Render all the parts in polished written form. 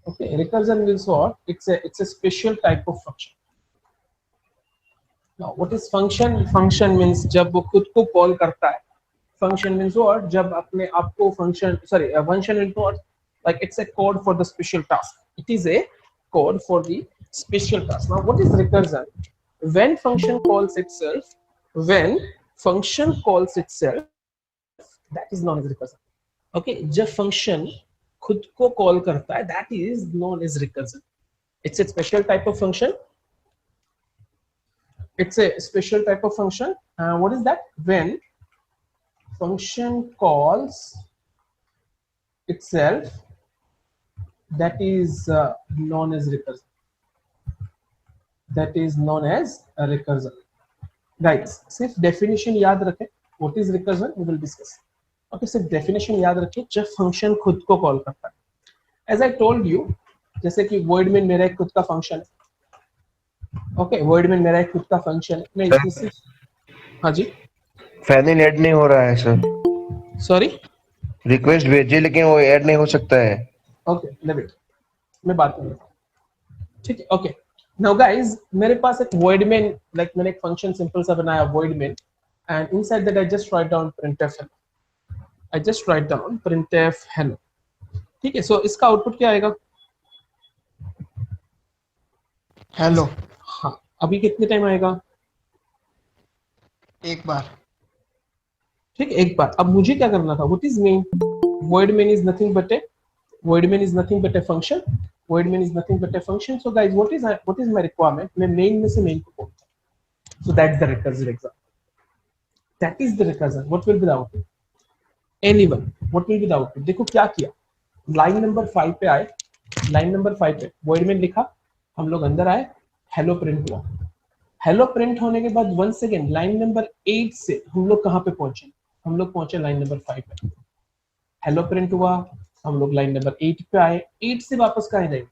Okay, recursion means what? It's a special type of function. Now, what is function? Function means जब वो खुद को call करता है. Function means what? जब अपने आपको function, sorry, a function means what? Like it's a code for the special task. It is a code for the special task. Now, what is recursion? When function calls itself, when function calls itself, that is known as recursion. Okay, जब function खुद को call करता है, that is known as recursion. It's a special type of function. It's a special type of function. What is that? When function calls itself, that is known as recursion. That is known as a recursion. Guys, सिर्फ definition याद रखें. What is recursion? We will discuss. Okay, सिर्फ definition याद रखें. जब function खुद को call करता है. As I told you, जैसे कि void main मेरा एक खुद का function है. Okay, void main मेरा एक खुद का function है. मैं इसमें सिर्फ, हाँ जी. फैनिल ऐड नहीं हो रहा है सर. Sorry. रिक्वेस्ट भेजिए लेकिन वो ऐड नहीं हो सकता है. ओके, लेट मैं बात करूंगा. ठीक है. ओके, नाउ गाइस, मेरे पास एक void main, लाइक मैंने एक फंक्शन सिंपल सा बनाया void main, and inside that I just write down printf hello. I just write down printf hello. ठीक है. सो इसका आउटपुट क्या आएगा? हेलो. हाँ, अभी कितने टाइम आएगा? एक बार. ठीक है, एक बार. अब मुझे क्या करना था? What is main? void main is nothing but a function. void main is nothing but a function. So guys, what is my requirement? मैं main में से main को कॉल करूं. So that's the recursive example. That is the recursion. What will be the output? Anyone, what will be the output? देखो क्या किया. Line number 5 पे आए. लाइन नंबर 5 पे void main लिखा, हम लोग अंदर आए, हेलो प्रिंट हुआ. हेलो प्रिंट होने के बाद वन सेकेंड, लाइन नंबर 8 से हम लोग कहाँ पे पहुंचे? हम लोग पहुंचे लाइन नंबर 5 पे. हेलो प्रिंट हुआ, हम लोग लाइन नंबर 8 पे आए. 8 से वापस कहाँ जाएंगे?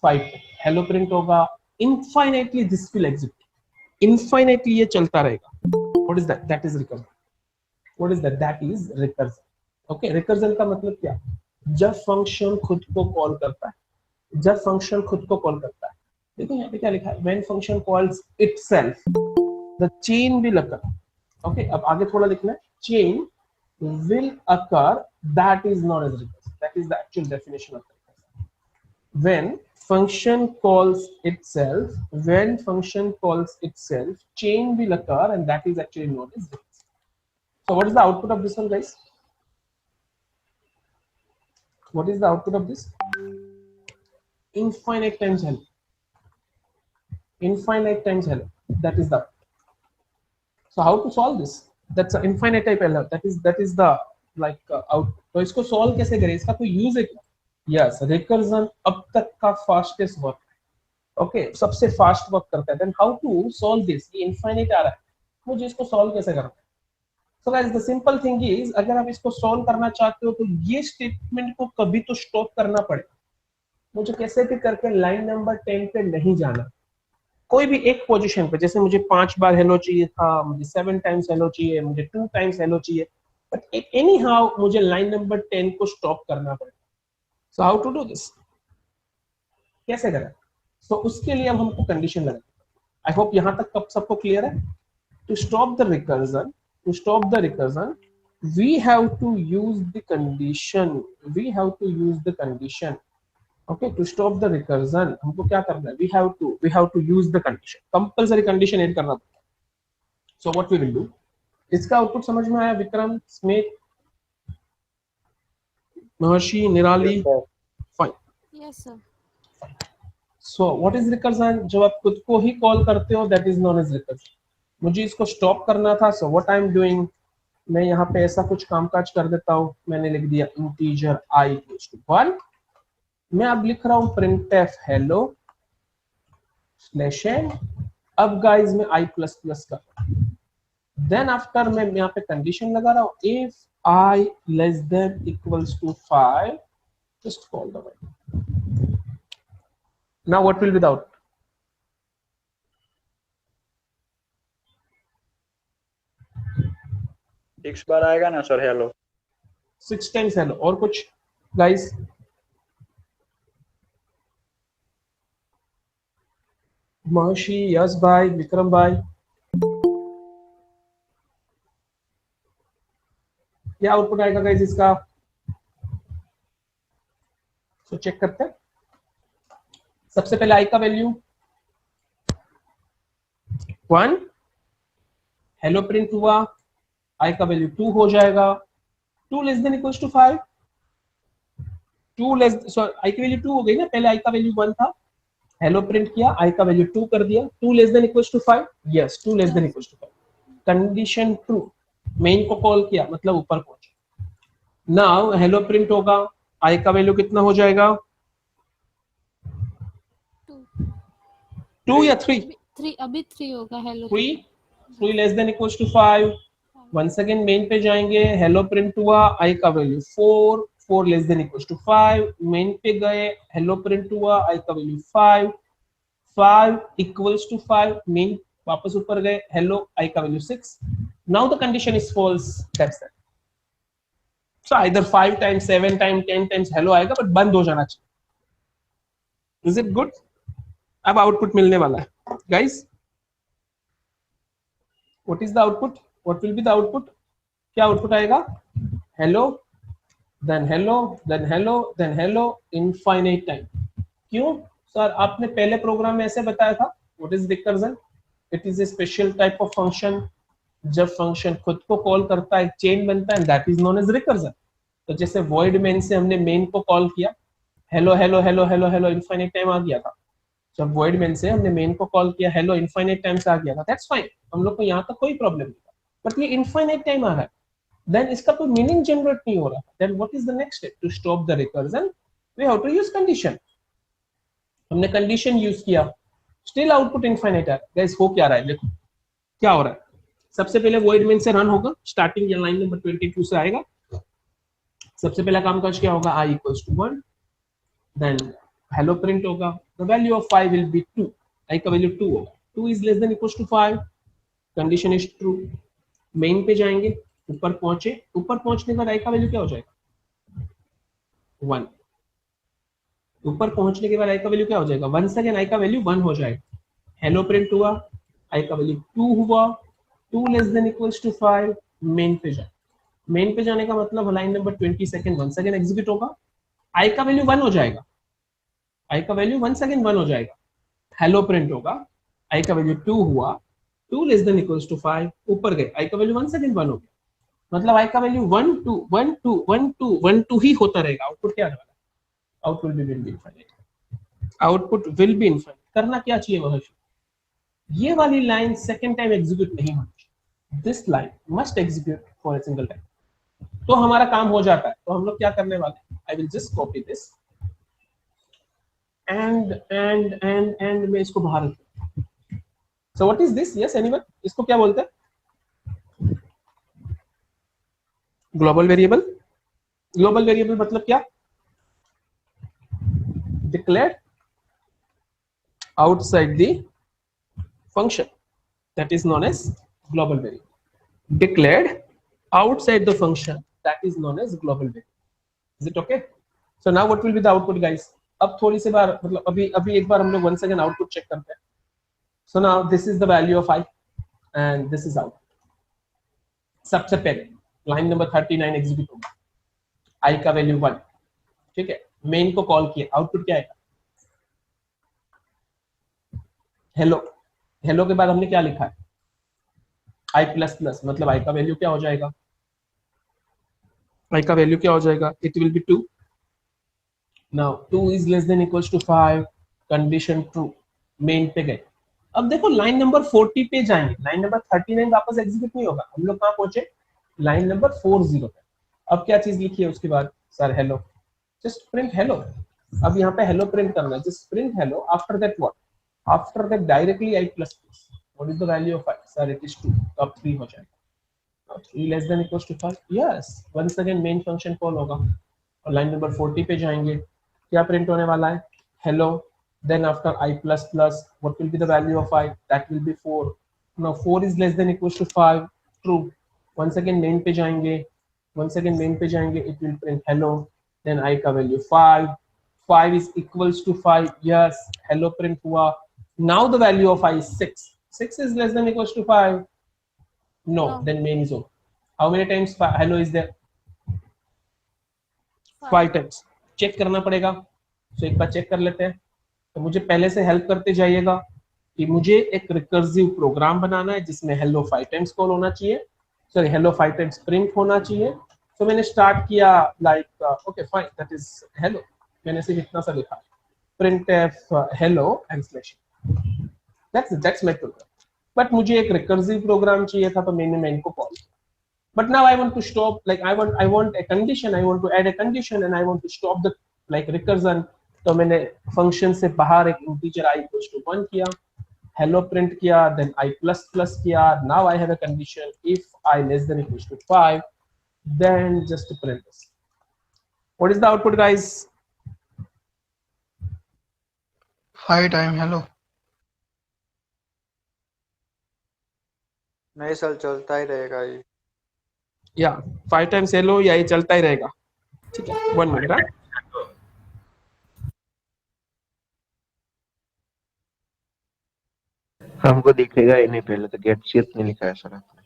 5 पे. हेलो प्रिंट होगा. Infinitely this will exist. Infinitely ये चलता रहेगा. What is that? That is recursion. What is that? That is recursion. Okay, recursion का मतलब क्या? जब फंक्शन खुद को कॉल करता है. जब फंक्शन खुद को कॉल करता है. देखो यहाँ पे क्या लिखा है? When function calls itself the chain will occur. Okay, अब आगे थोड़ा लिखना है. Chain will occur, that is known as recursion. That is the actual definition of recursion. When function calls itself, chain will occur, and that is actually known as recursion. So what is the output of this one, guys? What is the output of this? Infinite times hello. Infinite times hello. That is the output. So how to solve this? That's an infinite type error. That is the like out. तो इसको solve कैसे करें? इसका कोई use है क्या? Yes, recursion अब तक का fastest work. Okay, सबसे fast work करता है. Then how to solve this? ये infinite आ रहा है. मुझे इसको solve कैसे करना है? So guys, the simple thing is, अगर आप इसको solve करना चाहते हो तो ये statement को कभी तो stop करना पड़ेगा. मुझे कैसे भी करके line number 10 पे नहीं जाना. कोई भी एक पोजीशन पे, जैसे मुझे 5 बार हेलो चाहिए था, मुझे 7 टाइम्स हेलो चाहिए, मुझे 2 टाइम्स हेलो चाहिए, बट एनी हाउ मुझे लाइन नंबर 10 को स्टॉप करना पड़ेगा. So how to do this? कैसे करें? सो उसके लिए अब हमको कंडीशन लगाएं. आई होप यहां तक सबको क्लियर है. To stop the recursion, we have to use the condition. Okay, to stop the recursion हमको क्या करना है? We have to use the condition. Compulsory condition add करना पड़ता है. So what we will do? इसका आउटपुट समझ में आया? विक्रम, स्मिथ, महर्षि, निराली, fine. Yes, sir. So what is recursion? जब आप खुद को ही कॉल करते हो, that is known as recursion. मुझे इसको स्टॉप करना था. So what I am doing? मैं यहाँ पे ऐसा कुछ कामकाज कर देता हूँ. मैंने लिख दिया इंटीजर I equals to 1. मैं अब लिख रहा हूं printf hello /n. अब गाइस मैं i++ कर रहा हूं. देन आफ्टर मैं यहाँ पे कंडीशन लगा रहा हूं. If i less than equals to 5, just call the while. Now what will be the output? Six बार आएगा ना सर हेलो? 6 times hello. और कुछ गाइस? महर्षि, यस भाई, विक्रम भाई, क्या आउटपुट आएगा गाइस इसका? तो चेक करते हैं। सबसे पहले आई का वैल्यू 1, हेलो प्रिंट हुआ, आई का वैल्यू 2 हो जाएगा, 2 less than equals to 5, 2 less, sorry i की वैल्यू 2 हो गई ना, पहले आई का वैल्यू 1 था, हेलो प्रिंट किया, आई का वैल्यू 2 कर दिया, 2 less than equals to 5, yes 2 less than equals to 5, condition true, main को कॉल किया मतलब ऊपर पहुंचे। नाउ हेलो प्रिंट होगा, आई का वैल्यू कितना हो जाएगा? 2 या 3? 3 अभी 3 होगा। Hello 3 less than equals to 5, once again main पे जाएंगे, हेलो प्रिंट हुआ, आई का value 4, 4 less than equals to 5, main पे गए, हेलो प्रिंट हुआ, आई का वैल्यू 5, 5 इक्वल्स टू 5, मेन वापस ऊपर गए, हेलो, आई का value 6, now the condition is false, that's that. So either 5 times, 7 times, 10 times hello आएगा, बट बंद हो जाना चाहिए। Is it good? अब आउटपुट मिलने वाला है guys. What is the output? What will be the output? क्या आउटपुट आएगा? Hello, then hello, then hello, then hello, infinite time. क्यों सर? आपने पहले प्रोग्राम में ऐसे बताया था। What is recursion? It is a special type of function. जब फंक्शन खुद को कॉल करता है, चेन बनता है, that is known as recursion. तो जैसे वॉइड मेन से हमने मेन को कॉल किया, hello hello hello hello hello, infinite time आ गया था। जब वॉइड मेन से हमने मेन को कॉल किया, हेलो इनफाइनाइट टाइम से आ गया था, दैट्स फाइन, हम लोग को यहाँ तक कोई प्रॉब्लम नहीं था। बट ये इनफाइनाइट टाइम आ रहा है, देन इसका कोई मीनिंग जनरेट नहीं हो रहा, then what is the next step to stop the recursion? We have to use condition. हमने कंडीशन यूज किया, स्टिल आउटपुट इनफाइनाइट है। गाइस हो क्या रहा है? देखो क्या हो रहा है। सबसे पहले वॉइड मेन से रन होगा, स्टार्टिंग या लाइन नंबर 22 से आएगा। सबसे पहला काम काज क्या होगा? i equals to 1, then hello print होगा, the value of 5 will be 2, i का वैल्यू 2 होगा, 2 is less than equals to 5, condition is true. Main पे जाएंगे, ऊपर पहुंचे, ऊपर पहुंचने के बाद i का वैल्यू क्या हो जाएगा? 1। ऊपर पहुंचने के बाद i का वैल्यू क्या हो जाएगा? वंस अगेन i का वैल्यू 1 हो जाएगा, हेलो प्रिंट हुआ, i का वैल्यू 2 हुआ, 2 less than equals to 5, main पे जाए। मेन पे जाने का मतलब line number 22 once again execute होगा, i का वैल्यू 1 हो जाएगा, i का वैल्यू वंस अगेन 1 हो जाएगा, हेलो प्रिंट होगा, i का वैल्यू 2 हुआ, 2 लेस देन इक्वल्स टू 5, ऊपर गए, i का वैल्यू वंस अगेन 1 हो गया, मतलब i का वैल्यू 1 2 1 2 1 2 1 2 ही होता रहेगा। आउटपुट क्या आने वाला है? Output will B infinite, output will B infinite. करना क्या चाहिए वह? ये वाली लाइन सेकंड टाइम एग्जीक्यूट नहीं होनी चाहिए, this line must execute for a single time, तो हमारा काम हो जाता है। तो हम लोग क्या करने वाले हैं? I will just copy this and मैं इसको बाहर रखूं। So what is this? Yes anyone? इसको क्या बोलते हैं? Global variable. ग्लोबल वेरिएबल मतलब क्या? Declare outside the function, that is known as global variable. Declared outside the function, that is known as global variable. Is it okay? So now what will be the output guys? अब थोड़ी सी बार मतलब अभी एक बार हम लोग once again output check करते हैं। So now this is the value of I and this is output. सबसे पहले लाइन नंबर 39 एग्जीक्यूट होगा, I का वैल्यू 1, ठीक है, मेन को कॉल किया, आउटपुट क्या आएगा? हेलो, हेलो के बाद हमने क्या लिखा है? i प्लस प्लस, मतलब i का वैल्यू क्या हो जाएगा? i का वैल्यू क्या हो जाएगा? It will be 2। Now 2 is less than equals to 5, condition true, main पे गए। अब देखो लाइन नंबर 40 पे जाएंगे, लाइन नंबर 39 वापस एग्जीक्यूट नहीं होगा, हम लोग कहां पहुंचे? लाइन नंबर 40 पे। अब क्या चीज लिखी है उसके बाद? Sir hello, just print hello. अब यहाँ पे हेलो प्रिंट करना है, just print hello, after that what? After that directly I plus plus. What is the value of I? Sir, it is 2. तो अब 3 हो जाएगा. Now 3 less than equals to 5. Yes. Once again main function call होगा. और line number 40 पे जाएंगे. क्या print होने वाला है? Hello. Then after I plus plus, what will be the value of I? That will be 4. Now 4 is less than equals to 5. True. Once again main पे जाएंगे. Once again main पे जाएंगे. It will print hello. Then I का value 5. 5 is equals to 5. Yes. Hello print हुआ. Now the value of I is 6. 6 is less than equals to 5. No, No. then main is over. How many times hello is there? 5 times. Check करना पड़ेगा, तो एक बार check कर लेते हैं। तो मुझे पहले से हेल्प करते जाइएगा कि मुझे एक रिकर्सिव प्रोग्राम बनाना है जिसमें हेलो 5 टाइम्स कॉल होना चाहिए, सॉरी हेलो 5 टाइम्स प्रिंट होना चाहिए। तो मैंने स्टार्ट किया like okay fine, that is hello, मैंने सिर्फ इतना सा लिखा, printf hello exclamation, that's my program. But मुझे एक रिकर्सिव प्रोग्राम चाहिए था, तो मैंने मेन को कॉल किया। But now I want to stop, like I want a condition, I want to add a condition and I want to stop the like recursion. तो मैंने function से बाहर एक integer I equals to 1 किया, hello print किया, then I plus plus किया। Now I have a condition, if I less than equals to 5, then just print this. What is the output, guys? 5 time hello. नहीं sir, चलता ही रहेगा ये। या 5 times hello, या ये चलता ही रहेगा। ठीक है, 1 minute। हमको दिखेगा ही नहीं, पहले तो गेट सी नहीं लिखा है सर आपने।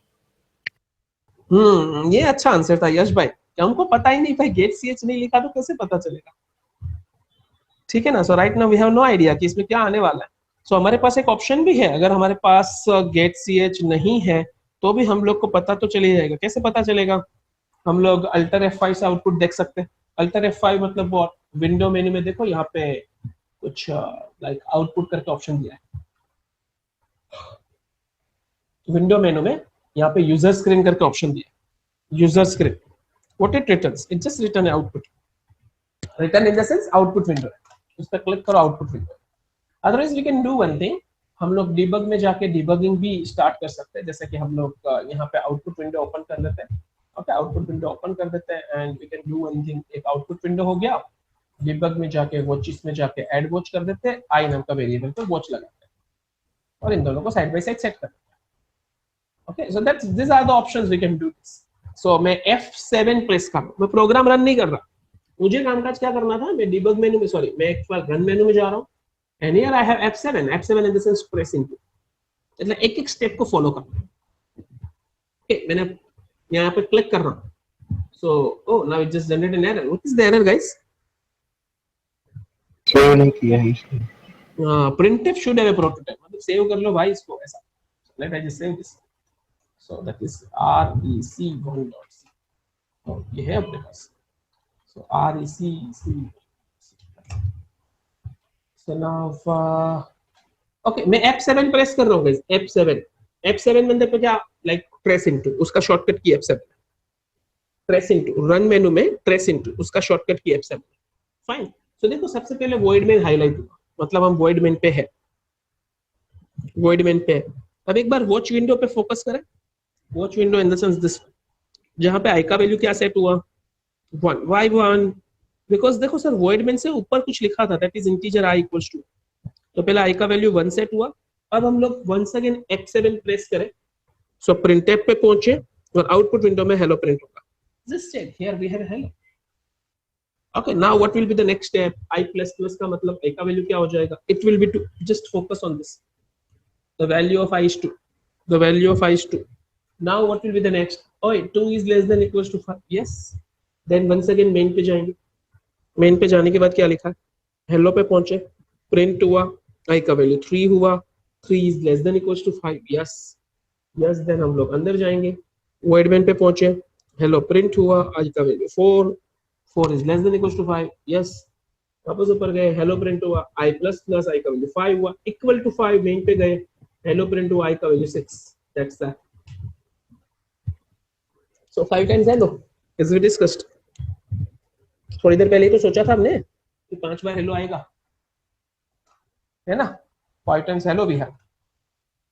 ये अच्छा आंसर था यश भाई, हमको पता ही नहीं भाई, गेट ch नहीं लिखा तो कैसे पता चलेगा? ठीक है ना। So right now we have no idea कि इसमें क्या आने वाला है। सो हमारे पास एक ऑप्शन भी है, अगर हमारे पास गेट ch नहीं है तो भी हम लोग को पता तो चल ही जाएगा। कैसे पता चलेगा? हम लोग अल्टर F5 से आउटपुट देख सकते हैं। अल्टर F5 मतलब वो विंडो मेन्यू में देखो, यहाँ पे कुछ लाइक आउटपुट करके ऑप्शन दिया है विंडो मेन्यू में, यहाँ पे यूजर स्क्रीन करके ऑप्शन दिया है। User screen, what it returns? It just return output, return in the sense output window. उस पर क्लिक करो, output window. Otherwise we can do one thing, हम लोग डिबग में जाके डिबगिंग भी स्टार्ट कर सकते हैं। जैसे कि हम लोग यहाँ पे आउटपुट विंडो ओपन कर लेते हैं। ओके, आउटपुट विंडो ओपन कर देते हैं and we can do one thing. एक आउटपुट विंडो हो गया, डिबग में जाके वॉचेस में जाके ऐड वॉच कर देते हैं, आई नाम का वेरिएबल पे वॉच लगाते हैं और इन दोनों को साइड बाय साइड सेट कर देते हैं। Okay, so that's this are the options we can do this. सो मैं F7 प्रेस कर रहा हूं, मैं प्रोग्राम रन नहीं कर रहा, मुझे कामकाज क्या करना था। मैं डिबग मेनू में, सॉरी मैं एक बार रन मेनू में जा रहा हूं and here I have F7 in the sense pressing to, मतलब एक एक स्टेप को फॉलो करना। ओके, मैंने यहाँ पे क्लिक कर रहा हूँ। So oh, now it just generate an error. What is the error guys? Save नहीं किया है इसलिए। printf should have a prototype, मतलब सेव कर लो भाई इसको ऐसा। Let I just save this. So that is rec1.c, तो ये है अपने पास। So rec, so now okay, मैं F7 प्रेस कर रहा हूँ गाइस। F7 मतलब पे क्या, लाइक ट्रेस इनटू, उसका शॉर्टकट की F7। ट्रेस इनटू, रन मेनू में ट्रेस इनटू, उसका शॉर्टकट की F7। फाइन। तो देखो सबसे पहले void main हाईलाइट हुआ, मतलब हम void main पे है, void main पे है। अब एक बार वॉच विंडो पे फोकस करें। Watch window in the sense this, जहां पे आई का वैल्यू क्या सेट हुआ 1, why 1? बिकॉज देखो सर, void main से ऊपर कुछ लिखा था, that is integer i equals to, तो पहले i का वैल्यू 1 सेट हुआ। अब हम लोग वंस अगेन F7 प्रेस करें, सो printf पे पहुंचे और आउटपुट विंडो में हेलो प्रिंट होगा। Just check, here we have hello. Okay, now what will be the next step? I++ का मतलब i का वैल्यू क्या हो जाएगा? It will be 2. Just focus on this. The value of i is 2. The value of i is 2. Now what will be the next? Oh, 2 is less than equals to 5. Yes. Then once again main पे जाएंगे। main पे जाने के बाद क्या लिखा है? Hello पे पहुंचे, print हुआ, i का वैल्यू 3 हुआ, 3 is less than equals to 5. Yes. Yes. Then हम लोग अंदर जाएंगे, void main पे पहुंचे, hello print हुआ, i का value 4 is less than equals to 5. yes, वापस ऊपर गए, हेलो प्रिंट हुआ, i++ i का वैल्यू 5 हुआ, इक्वल टू 5 मेन पे गए, हेलो प्रिंट हुआ, i का value 6। That's that. So 5 times hello is we discussed. थोड़ी देर पहले ही तो सोचा था हमने कि 5 बार हेलो आएगा, है ना? 5 टाइम्स हेलो भी है।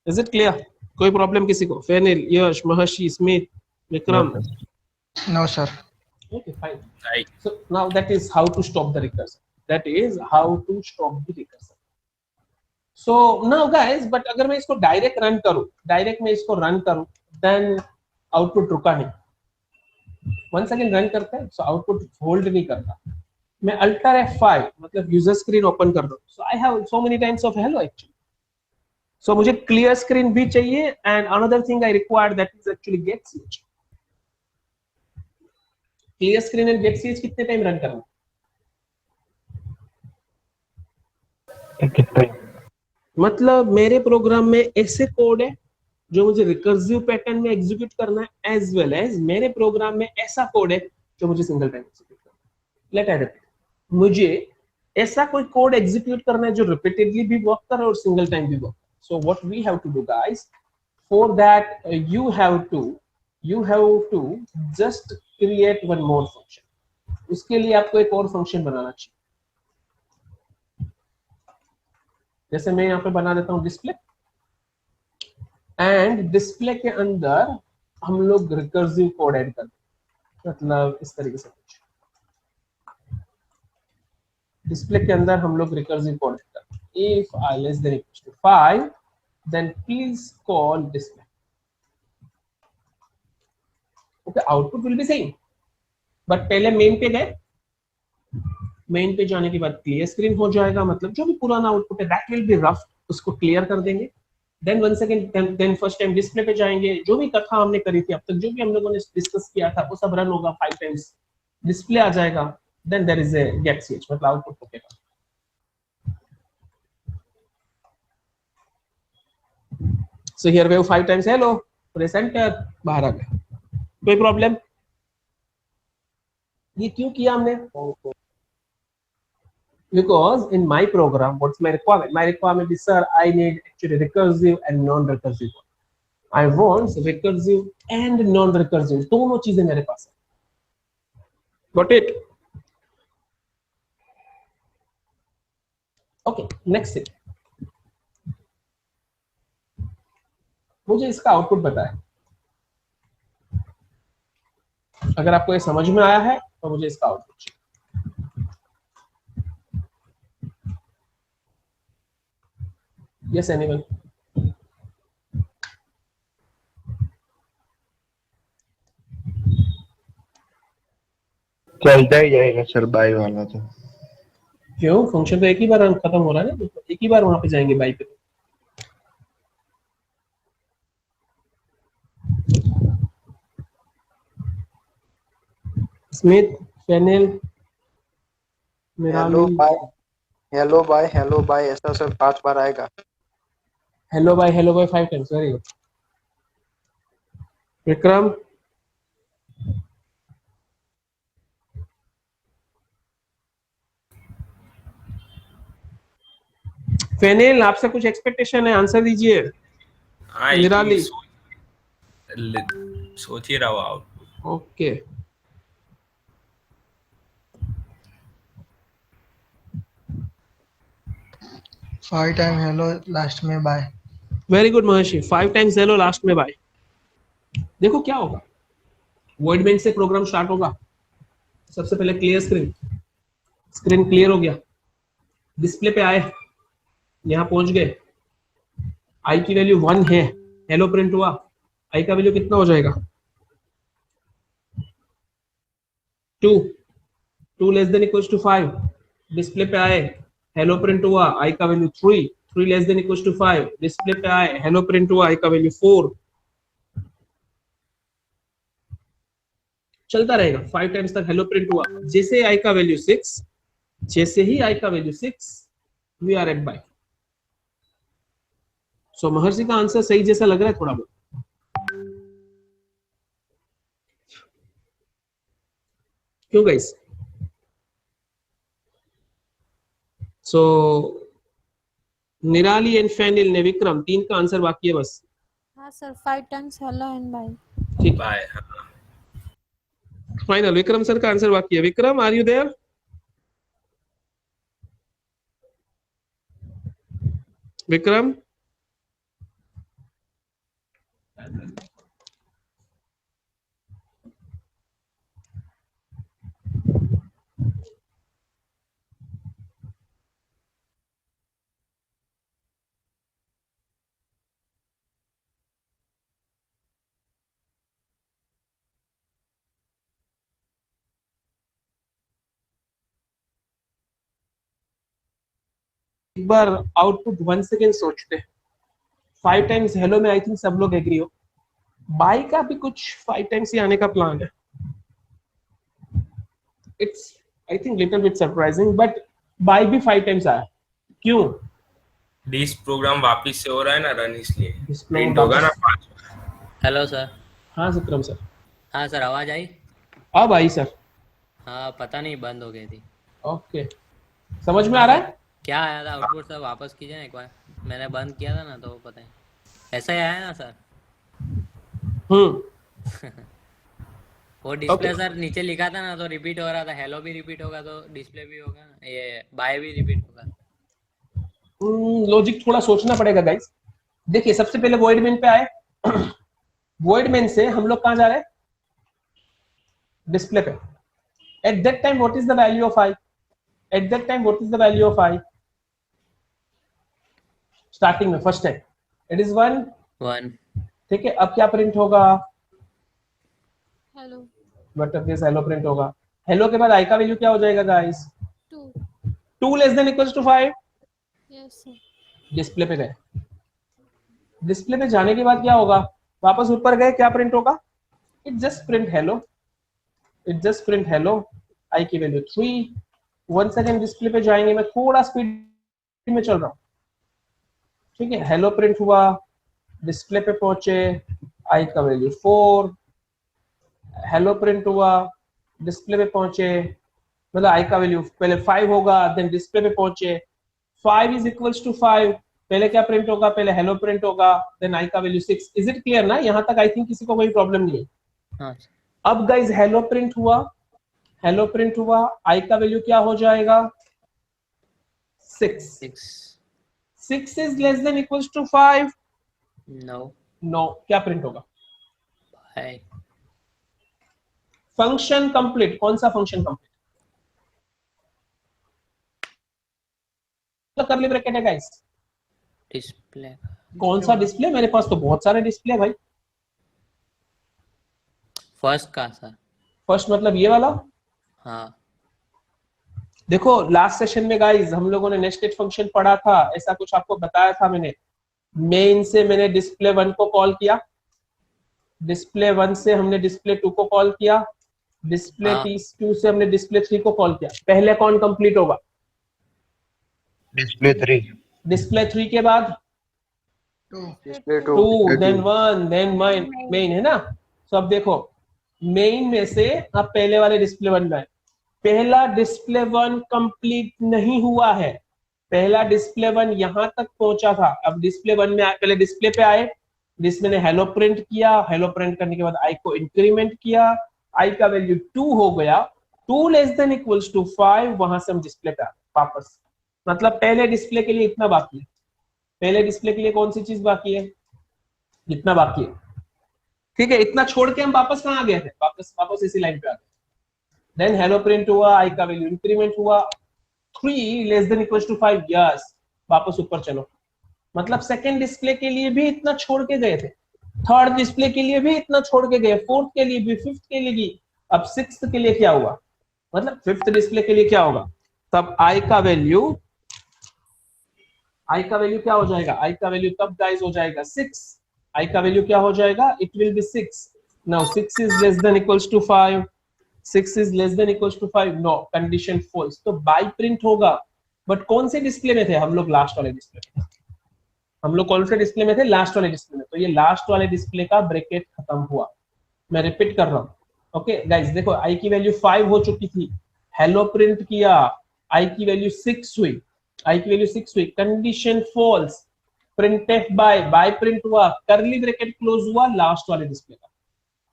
Is it clear? कोई प्रॉब्लम किसी को? Fenil, Yash, Maharshi, Smit, Vikram? No sir. Okay, fine. Right. So now that is how to stop the recursion. That is how to stop the recursion. So now guys, but अगर मैं इसको direct run करूं, direct मैं इसको run करूं, then आउटपुट रुका नहीं। once again run करते हैं, so आउटपुट होल्ड नहीं करता। मैं अल्टर F5 मतलब यूजर स्क्रीन ओपन कर रहा हूं, so I have so many times of hello actually, सो मुझे क्लियर स्क्रीन भी चाहिए and another thing I require that is actually get switch. Clear screen and get switch कितने time run करना? कितना मतलब मेरे प्रोग्राम में ऐसे कोड है जो मुझे रिकर्सिव पैटर्न में एग्जीक्यूट करना है, एज वेल एज मेरे प्रोग्राम में ऐसा कोड है जो मुझे सिंगल टाइम एग्जीक्यूट करना है। लेट आई रिपीट, मुझे ऐसा कोई कोड एग्जीक्यूट करना है जो रिपीटेडली भी वर्क करे और सिंगल टाइम भी work. So what we have to do guys, for that you have to just create one more function. उसके लिए आपको एक और फंक्शन बनाना चाहिए। जैसे मैं यहाँ पे बना देता हूँ डिस्प्ले, एंड डिस्प्ले के अंदर हम लोग रिकर्सिव कोड ऐड करते हैं। मतलब इस तरीके से कुछ डिस्प्ले के अंदर हम लोग रिकर्सिव कोड ऐड करते हैं। If I less than equals to 5 then please call display. Okay, output will be same, but पहले मेन पे गए, मेन पे जाने के बाद क्लियर स्क्रीन हो जाएगा। मतलब जो भी पुराना आउटपुट है दैट विल बी रफ, उसको क्लियर कर देंगे। Then one second, then first time display पे जाएंगे। जो भी कथा हमने करी थी अब तक, जो भी हम लोगों ने डिस्कस किया था वो सब रन होगा 5 टाइम्स, डिस्प्ले आ जाएगा। Then there is a get switch, मतलब आउटपुट होगा। So here we 5 times hello press enter, बाहर आ गया। कोई प्रॉब्लम? ये क्यों किया हमने? Because in my program, what's my requirement? My requirement is, sir, I need actually recursive and non-recursive. I want recursive and non-recursive. दोनों चीजें मेरे पास है। Got it? Okay, next thing. मुझे इसका आउटपुट बताएं। अगर आपको ये समझ में आया है तो मुझे इसका आउटपुट चाहिए। Yes, anyone? चलता ही जाएगा सर बाई वाला तो। क्यों? फंक्शन तो एक ही बार खत्म हो रहा है ना, एक ही बार वहां पे जाएंगे बाई पे। Smith, Fenil, hello Mirali, bye, hello bye ऐसा सब 5 बार आएगा। Hello bye 5 times. Very good. Vikram, Fenil, आपसे कुछ एक्सपेक्टेशन है, आंसर दीजिए। हाँ निराली, सोच ही रहा हूँ output. Okay. Five time hello last में बाय। वेरी गुड महर्षि, 5 टाइम्स हेलो लास्ट में बाय। देखो क्या होगा, वॉइड मेन से प्रोग्राम स्टार्ट होगा। सबसे पहले क्लियर स्क्रीन, स्क्रीन क्लियर हो गया, डिस्प्ले पे आए, यहां पहुंच गए, आई की वैल्यू 1 है, हेलो प्रिंट हुआ, आई का वैल्यू कितना हो जाएगा? 2, 2 less than equals to 5, display पे आए, हेलो प्रिंट हुआ, आई का value 3, 3 less than equals to 5, display पे आए, हेलो प्रिंट हुआ, आई का वैल्यू 4। चलता रहेगा 5 टाइम्स तक हेलो प्रिंट हुआ। जैसे आई का वैल्यू 6, जैसे ही आई का value 6, we are at bye. So Maharshi का आंसर सही जैसा लग रहा है थोड़ा बहुत। क्यों गाइस? सो निराली एंड फैनिल ने विक्रम, 3 का आंसर बाकी है बस। हाँ sir, 5 times hello and bye. ठीक, बाय। फाइनल विक्रम सर का आंसर बाकी है। Vikram, are you there? Vikram, एक बार आउटपुट 1 सेकेंड सोचते हैं। 5 टाइम्स हेलो में आई थिंक सब लोग एग्री हो। बाय का भी कुछ 5 टाइम्स ही आने का प्लान है। It's I think little bit surprising, but by भी 5 टाइम्स आया। क्यों? डिस प्रोग्राम वापस से हो रहा है ना रन, इसलिए This program प्रिंट होगा ना वापस- 5। Hello sir. हाँ विक्रम सर। हाँ सर, आवाज़ आई? अब आई सर। हाँ, पता नहीं बंद हो गई थी। ओके, समझ में आ रहा है? क्या आया था आउटपुट सर? वापस कीजिए ना एक बार। मैंने बंद किया था ना तो पता नहीं। ऐसा ही आया ना सर? वो डिस्प्ले सर नीचे लिखा था ना तो रिपीट हो रहा था। हेलो भी रिपीट होगा तो डिस्प्ले भी होगा, ये बाय भी रिपीट होगा। लॉजिक थोड़ा सोचना पड़ेगा गाइस। देखिए सबसे पहले वॉइड मेन पे आए। वॉइड मेन से हम लोग कहां जा रहे हैं? डिस्प्ले पे। At that time what is the value of I? At that time what is the value of I? Starting में फर्स्ट टाइम इट इज 1। ठीक है, अब क्या प्रिंट होगा? हेलो बट अब दिस हेलो प्रिंट होगा। हेलो के बाद आई का वैल्यू क्या हो जाएगा guys? 2 less than equals to 5। Yes sir. Display पे गए। डिस्प्ले पे जाने के बाद क्या होगा? वापस ऊपर गए, क्या प्रिंट होगा? It just print hello. It just print hello. I की वैल्यू 3। 1 सेकेंड डिस्प्ले पे जाएंगे, मैं थोड़ा स्पीड में चल रहा हूँ। ठीक है, हेलो प्रिंट हुआ, डिस्प्ले पे पहुंचे, आई का वैल्यू 4। हेलो प्रिंट हुआ, डिस्प्ले पे पहुंचे, मतलब आई का वैल्यू पहले 5 होगा, देन डिस्प्ले पे पहुंचे, 5 इज इक्वल्स टू 5। पहले क्या प्रिंट होगा? पहले हेलो प्रिंट होगा, देन आई का वैल्यू 6। इज इट क्लियर ना? यहाँ तक आई थिंक किसी को कोई प्रॉब्लम नहीं है। हाँ। अब गाइज हेलो प्रिंट हुआ, हेलो प्रिंट हुआ, आई का वैल्यू क्या हो जाएगा? 6। 6 is less than equals to 5। No, क्या प्रिंट होगा? बाय। Function complete. कौन सा फंक्शन कंप्लीट? तो करली ब्रैकेट है गाइस। डिस्प्ले कौन सा डिस्प्ले? मेरे पास तो बहुत सारे डिस्प्ले भाई। फर्स्ट का सर। फर्स्ट मतलब ये वाला? हाँ। देखो लास्ट सेशन में गाइस हम लोगों ने नेस्टेड फंक्शन पढ़ा था, ऐसा कुछ आपको बताया था मैंने। मेन से मैंने डिस्प्ले 1 को कॉल किया, डिस्प्ले 1 से हमने डिस्प्ले 2 को कॉल किया, डिस्प्ले 2 से हमने डिस्प्ले 3 को कॉल किया। पहले कौन कंप्लीट होगा? डिस्प्ले 3। डिस्प्ले 3 के बाद 2, देन 1, देन मेन, है ना? तो अब देखो मेन में से अब पहले वाले डिस्प्ले 1 में आए। पहला डिस्प्ले 1 कंप्लीट नहीं हुआ है। पहला डिस्प्ले 1 यहां तक पहुंचा था। अब डिस्प्ले 1 में पहले डिस्प्ले पे आए, डिस्प्ले ने हेलो प्रिंट किया, हेलो प्रिंट करने के बाद आई को इंक्रीमेंट किया, आई का वैल्यू 2 हो गया, 2 लेस देन इक्वल्स टू 5। वहां से हम डिस्प्ले पे वापस, मतलब पहले डिस्प्ले के लिए इतना बाकी है। पहले डिस्प्ले के लिए कौन सी चीज बाकी है? इतना बाकी है। ठीक है, इतना छोड़ के हम वापस कहां गए थे? वापस इसी लाइन पे आ गए। देन हेलो प्रिंट हुआ, आई का वैल्यू इंक्रीमेंट हुआ, 3 less than equals to 5। Yes, वापस ऊपर चलो। मतलब सेकंड डिस्प्ले के लिए भी इतना छोड़ के गए थे, थर्ड डिस्प्ले के लिए भी इतना छोड़ के गए, फोर्थ के लिए भी, फिफ्थ के लिए भी। अब सिक्स्थ के लिए क्या हुआ? मतलब फिफ्थ डिस्प्ले के लिए क्या होगा? तब आई का वैल्यू क्या हो जाएगा? आई का वैल्यू तब गाइस हो जाएगा 6। आई का वैल्यू क्या हो जाएगा? It will be 6। Now 6 is less than equals to 5। 6 is less than equals to 5। No, condition false. तो बाय प्रिंट होगा, बट कौन से डिस्प्ले में थे हम लोग? लास्ट वाले डिस्प्ले में। हम लोग कौन से डिस्प्ले में थे? लास्ट वाले डिस्प्ले में। तो ये लास्ट वाले डिस्प्ले का ब्रैकेट खत्म हुआ। मैं रिपीट कर रहा हूँ। ओके गाइस, देखो आई की वैल्यू 5 हो चुकी थी, हेलो प्रिंट किया, आई की वैल्यू 6 हुई, आई की वैल्यू 6 हुई, condition false, printf bye print हुआ, करली ब्रैकेट क्लोज हुआ लास्ट वाले डिस्प्ले का,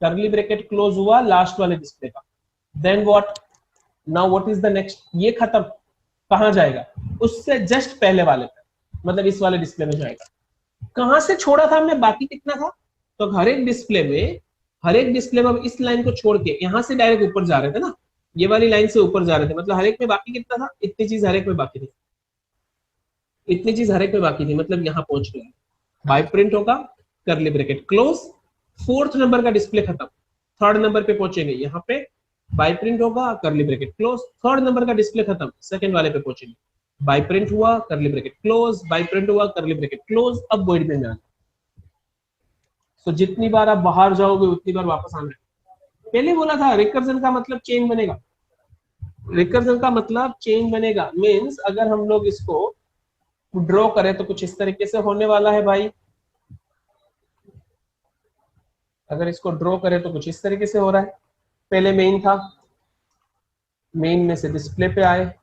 करली ब्रैकेट क्लोज हुआ लास्ट वाले डिस्प्ले का। Then what? Now what is the next? ये खत्म, कहां जाएगा? उससे जस्ट पहले वाले पे, मतलब इस वाले डिस्प्ले में जाएगा। कहां से छोड़ा था हमने? बाकी कितना था? तो हर एक डिस्प्ले में हम इस लाइन को छोड़ के यहां से डायरेक्ट ऊपर जा रहे थे ना, ये वाली लाइन से ऊपर जा रहे थे। मतलब हर एक में बाकी कितना था? इतनी चीज हर एक में बाकी थी, इतनी चीज हर एक में बाकी थी, मतलब यहां पहुंच गया। बाय प्रिंट होगा, करली ब्रैकेट क्लोज, फोर्थ नंबर का डिस्प्ले खत्म, थर्ड नंबर पे पहुंचेंगे, यहाँ पे बाय प्रिंट होगा, करली ब्रैकेट क्लोज, थर्ड नंबर का डिस्प्ले खत्म, सेकंड वाले पे पहुंचेंगे, बाय प्रिंट हुआ, curly bracket close, bye print हुआ, करली ब्रैकेट क्लोज। अब वॉइड में आना, तो जितनी बार आप बाहर जाओगे उतनी बार वापस आना है। पहले बोला था रिकर्जन का मतलब चेन बनेगा, रिकर्जन का मतलब चेन बनेगा मीन्स अगर हम लोग इसको ड्रॉ करें तो कुछ इस तरीके से होने वाला है भाई। अगर इसको ड्रॉ करें तो कुछ इस तरीके से हो रहा है। पहले मेन था, मेन में से डिस्प्ले पे आए,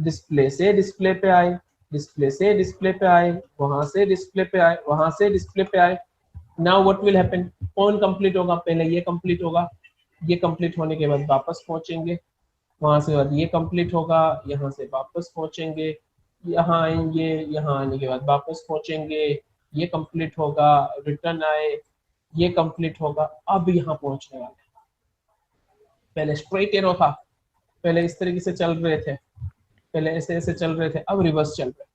डिस्प्ले से डिस्प्ले पे आए, डिस्प्ले से डिस्प्ले पे आए, वहां से डिस्प्ले पे आए, वहां से डिस्प्ले पे आए। नाउ व्हाट विल हैपन, कौन कंप्लीट होगा, पहले ये कंप्लीट होगा, ये कंप्लीट होने के बाद वापस पहुंचेंगे, वहां से बाद ये कंप्लीट होगा, यहाँ से वापस पहुंचेंगे, यहाँ आएंगे, यहाँ आने के बाद वापस पहुंचेंगे, ये कंप्लीट होगा, रिटर्न आए, ये कंप्लीट होगा, अब यहाँ पहुंचने वाले। पहले स्ट्रेट एरो था, पहले इस तरीके से चल रहे थे, पहले ऐसे ऐसे चल रहे थे, अब रिवर्स चल रहे हैं।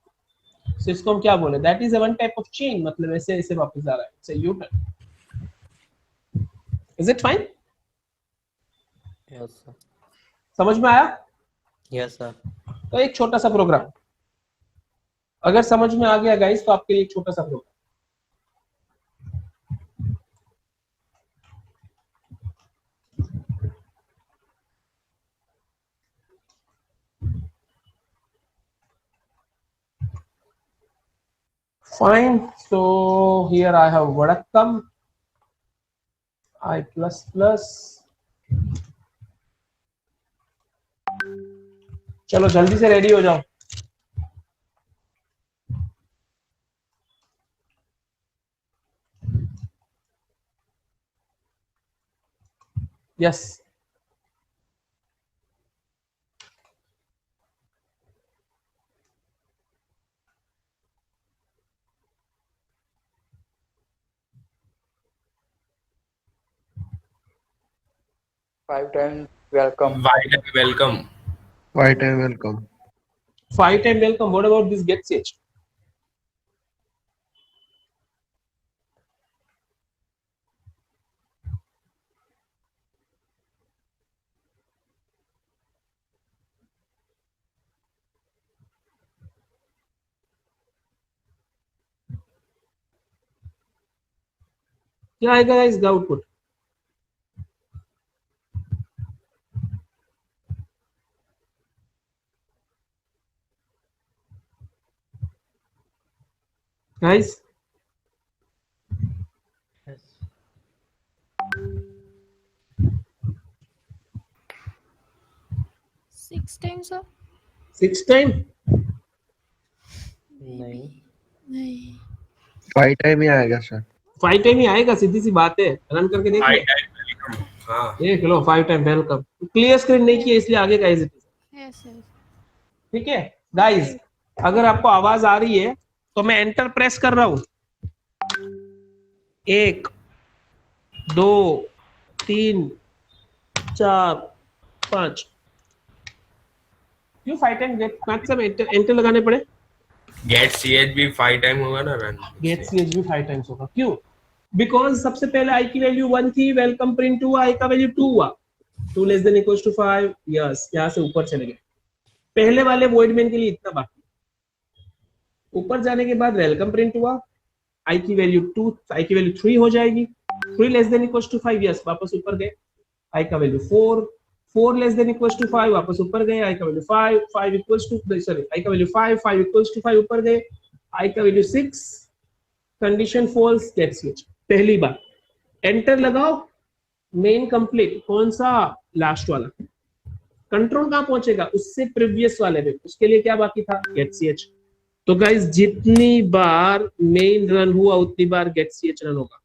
So, इसको हम क्या बोले, that is one type of chain, मतलब ऐसे ऐसे वापस आ रहा है, it's a U turn. Is it fine? Yes sir. समझ में आया? Yes sir. तो एक छोटा सा प्रोग्राम, अगर समझ में आ गया गाइस तो आपके लिए एक छोटा सा programme. Fine. So here I have Vadakkam, I++. चलो जल्दी से रेडी हो जाओ। Yes Five times welcome. welcome. White and welcome. 5 time welcome. What about this get ch? क्या आएगा इसका output? Guys, yes. 6 times sir? 6 time? नहीं। नहीं। 5 टाइम ही आएगा सर। 5 टाइम ही आएगा, सीधी सी बात है, रन करके देख लो। welcome. हाँ देख लो 5 टाइम वेलकम। क्लियर स्क्रीन नहीं किया इसलिए आगे का इज Yes yes. ठीक है गाइस। अगर आपको आवाज आ रही है तो मैं एंटर प्रेस कर रहा हूं, 1 2 3 4 5। क्यों 5 टाइम एंटर लगाने पड़े? गेट ch भी 5 टाइम होगा ना रन। गेट ch भी 5 टाइम्स होगा। क्यों? बिकॉज सबसे पहले आई की वैल्यू 1 थी, वेलकम प्रिंट हुआ, आई का वैल्यू 2 हुआ, 2 less than equals to 5। Yes, यहां से ऊपर चले गए। पहले वाले वॉइड मेन के लिए इतना बाकी, ऊपर जाने के बाद वेलकम प्रिंट हुआ, आई की वैल्यू 2, आई की वैल्यू 3 हो जाएगी, 3 less than equals to 5। Yes, वापस ऊपर गए, आई का value 4, 4 less than equals to 5, वापस ऊपर गए, आई का value 5, 5 equals to sorry I का वैल्यू 5, 5 इक्वल्स टू 5 ऊपर गए, आई का value 6, condition false, get switch. पहली बार एंटर लगाओ, मेन कंप्लीट। कौन सा? लास्ट वाला। कंट्रोल कहां पहुंचेगा? उससे प्रीवियस वाले में, उसके लिए क्या बाकी था? Gate ch। तो गाइस जितनी बार मेन रन हुआ उतनी बार गेट ch रन होगा।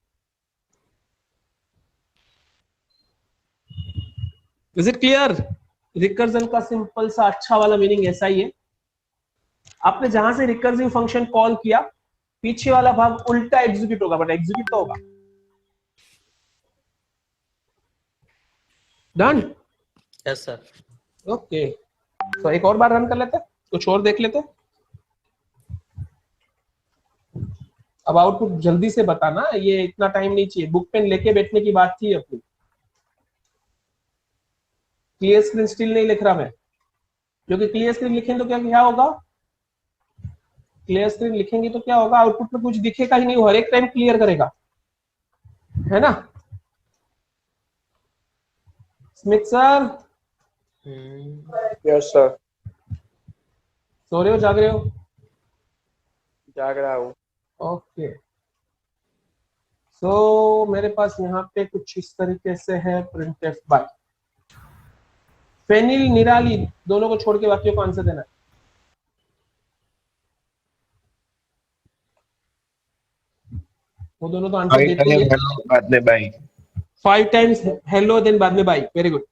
Is it clear? रिकर्जन का सिंपल सा अच्छा वाला मीनिंग ऐसा ही है, आपने जहां से रिकर्सिव फंक्शन कॉल किया पीछे वाला भाग उल्टा एग्जीक्यूट होगा, बट एग्जीक्यूट तो होगा। डन? Yes sir. ओके, तो एक और बार रन कर लेते, कुछ और देख लेते। अब आउटपुट जल्दी से बताना, ये इतना टाइम नहीं चाहिए, बुक पेन लेके बैठने की बात थी अपनी। क्लियर स्क्रीन स्टिल नहीं लिख रहा मैं, क्योंकि क्लियर स्क्रीन लिखेंगे तो क्या क्या होगा? क्लियर स्क्रीन लिखेंगे तो क्या होगा? आउटपुट में कुछ दिखेगा ही नहीं, वो हर एक टाइम क्लियर करेगा। है ना? स्मिथ सर यस सर, सो रहे हो जाग रहे हो? जाग रहा हूँ। ओके सो मेरे पास यहाँ पे कुछ इस तरीके से है प्रिंटफ बाय फेनिल निराली दोनों को छोड़ के बाकियों को आंसर देना है। वो दोनों तो आंसर फाइव देते टाइम ही हेलो बाद में बाय। 5 टाइम्स हेलो देन बाद में बाय। वेरी गुड,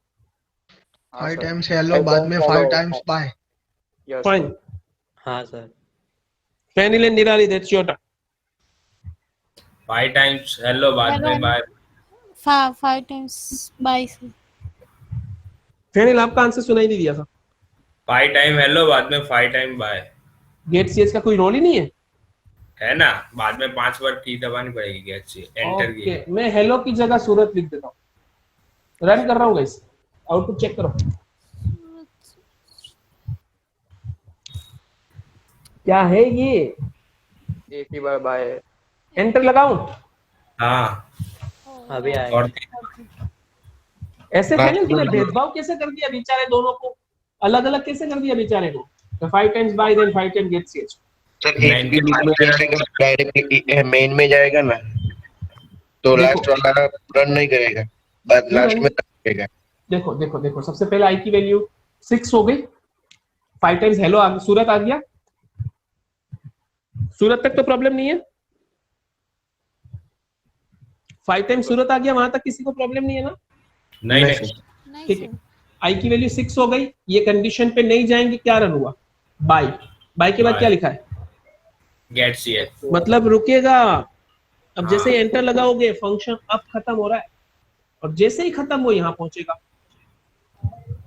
हाँ 5 सर, टाइम्स हेलो बाद में 5 टाइम्स बाय। Yes fine. हाँ sir. Fenil and Nirali that's your turn. 5 times hello बाद Hello में and bye. 5 times bye sir. Fenil आपका आंसर सुनाई नहीं दिया था। 5 टाइम हेलो बाद में 5 टाइम बाय, गेट सीएच का कोई रोल ही नहीं है। है ना? बाद में 5 बार की दबानी पड़ेगी गेट से एंटर की। ओके मैं हेलो की जगह सूरत लिख देता हूँ। रन कर रहा हूँ गाइस, आउटपुट चेक करो क्या है ये। एक ही बार बाय है। एंटर लगाऊं? हाँ अभी आएगा। और ऐसे फेनिल तूने भेदभाव कैसे कर दिया बेचारे दोनों को, अलग अलग कैसे कर दिया बेचारे को? 5 टाइम्स बाय देन 5 टाइम गेट सीएच। सर एक भी बीच में जाएगा डायरेक्ट मेन में जाएगा ना, तो देखो। लास्ट वाला रन नहीं करेगा, बाद क्यों लास्ट नहीं? में करेगा। देखो देखो देखो सबसे पहले आई की वैल्यू 6 हो गई, 5 टाइम्स हेलो आ सूरत आ गया। सूरत तक तो प्रॉब्लम नहीं है, 5 टाइम्स सूरत आ गया, वहां तक किसी को प्रॉब्लम नहीं है ना? नहीं नहीं Nice ठीक है, sir. आई की वैल्यू 6 हो गई, ये कंडीशन पे नहीं जाएंगे, क्या रन हुआ? बाय। बाय के बाद Bye. क्या लिखा है? गेट सीएच। मतलब रुकेगा। अब हाँ। जैसे एंटर लगाओगे फंक्शन अब खत्म हो रहा है, और जैसे ही खत्म वो यहाँ पहुंचेगा,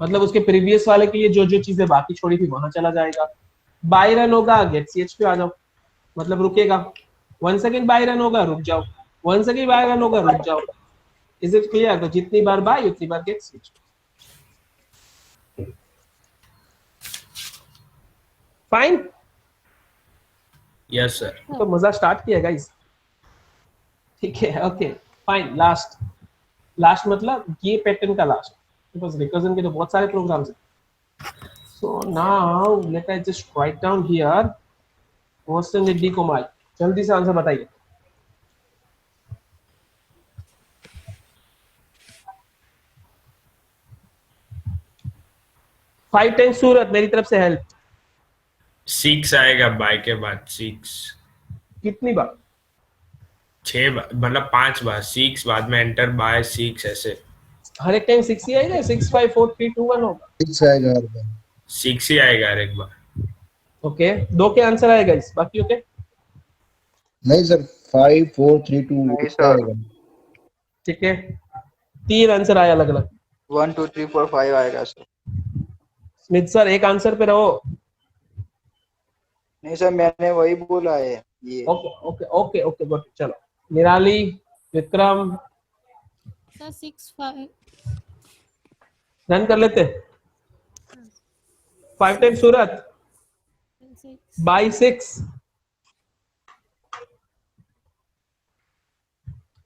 मतलब उसके प्रीवियस वाले के लिए जो जो चीजें बाकी छोड़ी थी वहां चला जाएगा। बाय रन होगा गेट सीएच पे आ जाओ, मतलब रुकेगा। 1 सेकंड बाय रन होगा रुक जाओ, 1 सेकंड बाय रन होगा रुक जाओ। Is it clear? तो जितनी बार बाय उतनी बार गेट सीएच। फाइन। Yes sir. तो मजा स्टार्ट किया गाइस, ठीक है। Okay fine. लास्ट मतलब ये पैटर्न का लास्ट, बिकॉज रिकर्जन के तो बहुत सारे प्रोग्राम्स हैं। So now let I just write down here question with D Kumar. जल्दी से आंसर बताइए। फाइव टाइम्स सूरत मेरी तरफ से हेल्प। 6 आएगा बाय के बाद 6। कितनी बार? 6 बार मतलब 5 बार 6 बाद में एंटर बाय 6 ऐसे। हर एक टाइम 6 ही आएगा? 6 5 4 3 2 1 होगा? 6 आएगा हर बार। 6 ही आएगा हर एक बार। ओके दो के आंसर आएगा इस, बाकी ओके नहीं सर 5 4 3 2 नहीं इसका सर, आएगा। ठीक है। 3 आंसर आया अलग अलग। 1 2 3 4 5 आएगा सर। स्मिथ सर एक आंसर पे रहो। नहीं सर, मैंने वही बोला है ये। Okay okay okay okay good. चलो निराली, विक्रम Sir 6 5. रन कर लेते। 5 टाइम सूरत 6. बाय 6।